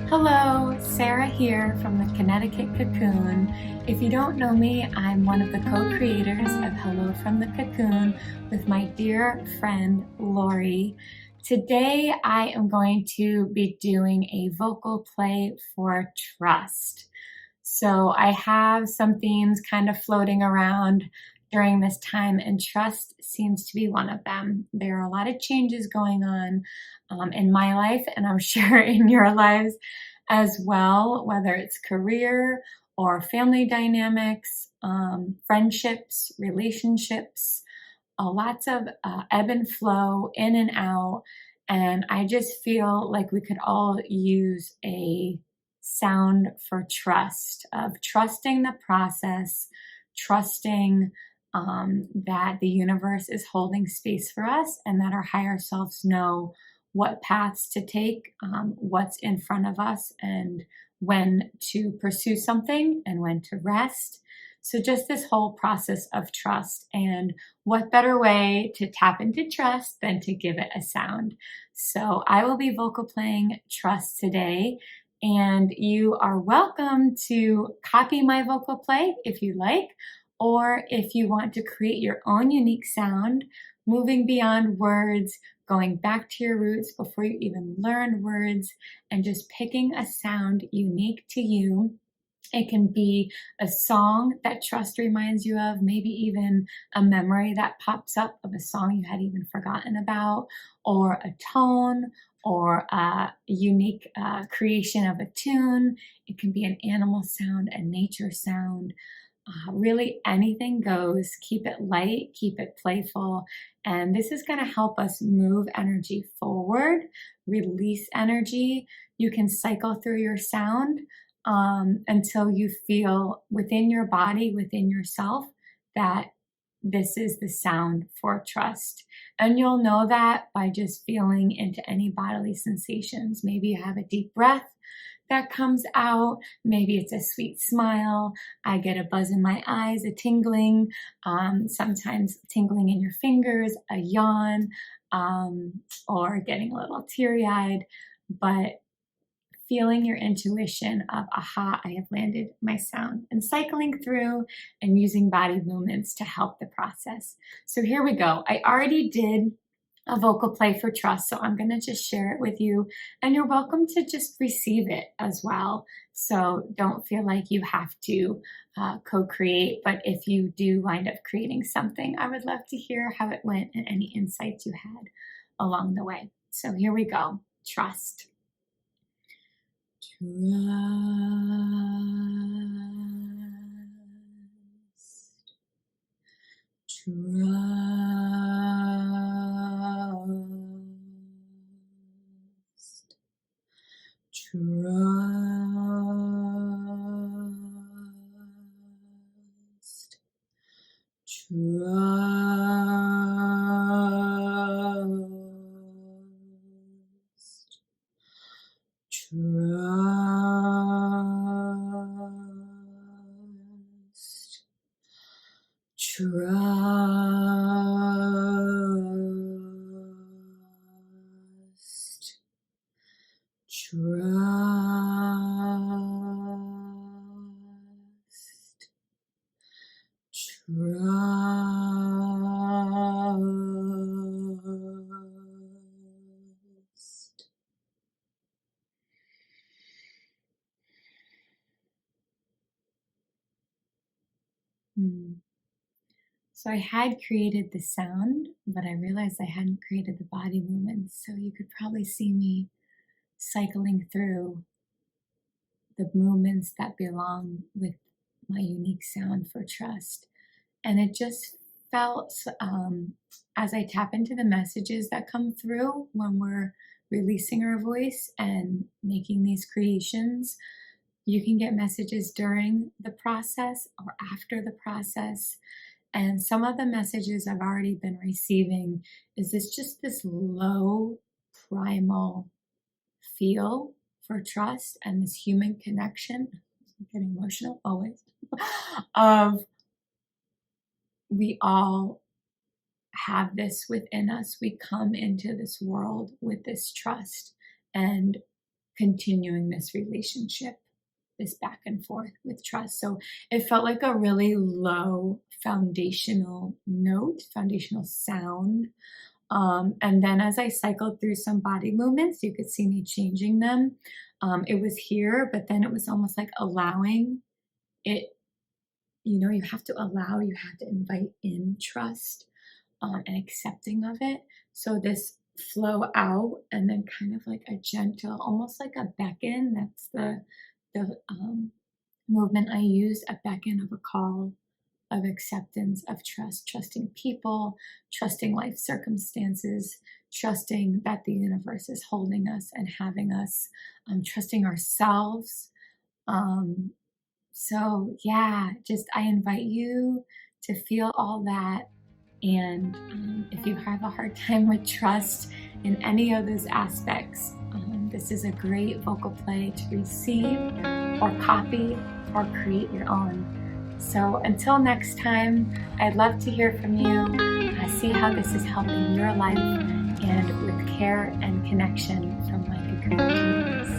Hello, Sarah here from the Connecticut Cocoon. If you don't know me, I'm one of the co-creators of Hello from the Cocoon with my dear friend Lori. Today I am going to be doing a vocal play for trust. So I have some themes kind of floating around during this time, and trust seems to be one of them. There are a lot of changes going on in my life, and I'm sure in your lives as well, whether it's career or family dynamics, friendships, relationships, lots of ebb and flow, in and out. And I just feel like we could all use a sound for trust, of trusting the process, trusting that the universe is holding space for us and that our higher selves know what paths to take, what's in front of us, and when to pursue something and when to rest. So just this whole process of trust, and what better way to tap into trust than to give it a sound. So I will be vocal playing trust today, and you are welcome to copy my vocal play if you like, or if you want to create your own unique sound, moving beyond words, going back to your roots before you even learn words, and just picking a sound unique to you. It can be a song that trust reminds you of, maybe even a memory that pops up of a song you had even forgotten about, or a tone, or a unique creation of a tune. It can be an animal sound, a nature sound. Really anything goes. Keep it light, keep it playful, and this is going to help us move energy forward, release energy. You can cycle through your sound until you feel within your body, within yourself, that this is the sound for trust. And you'll know that by just feeling into any bodily sensations. Maybe you have a deep breath that comes out. Maybe it's a sweet smile. I get a buzz in my eyes, a tingling, sometimes tingling in your fingers, a yawn, or getting a little teary-eyed, but feeling your intuition of, aha, I have landed my sound, and cycling through and using body movements to help the process. So here we go. I already did a vocal play for trust, so I'm going to just share it with you, and you're welcome to just receive it as well. So don't feel like you have to co-create, but if you do wind up creating something, I would love to hear how it went and any insights you had along the way. So here we go. Trust. So I had created the sound, but I realized I hadn't created the body movements. So you could probably see me cycling through the movements that belong with my unique sound for trust. And it just felt, as I tap into the messages that come through when we're releasing our voice and making these creations, you can get messages during the process or after the process. And some of the messages I've already been receiving is this low primal feel for trust and this human connection. I'm getting emotional always. Of we all have this within us. We come into this world with this trust and continuing this relationship, this back and forth with trust. So it felt like a really low foundational note, foundational sound. And then as I cycled through some body movements, you could see me changing them. It was here, but then it was almost like allowing it. You have to allow, you have to invite in trust and accepting of it. So this flow out, and then kind of like a gentle, almost like a beckon. That's the movement I use, a beckon of a call of acceptance, of trust, trusting people, trusting life circumstances, trusting that the universe is holding us and having us, trusting ourselves. So yeah, just I invite you to feel all that. And if you have a hard time with trust in any of those aspects, this is a great vocal play to receive or copy or create your own. So until next time, I'd love to hear from you. See how this is helping your life, and with care and connection from my Cocoon communities.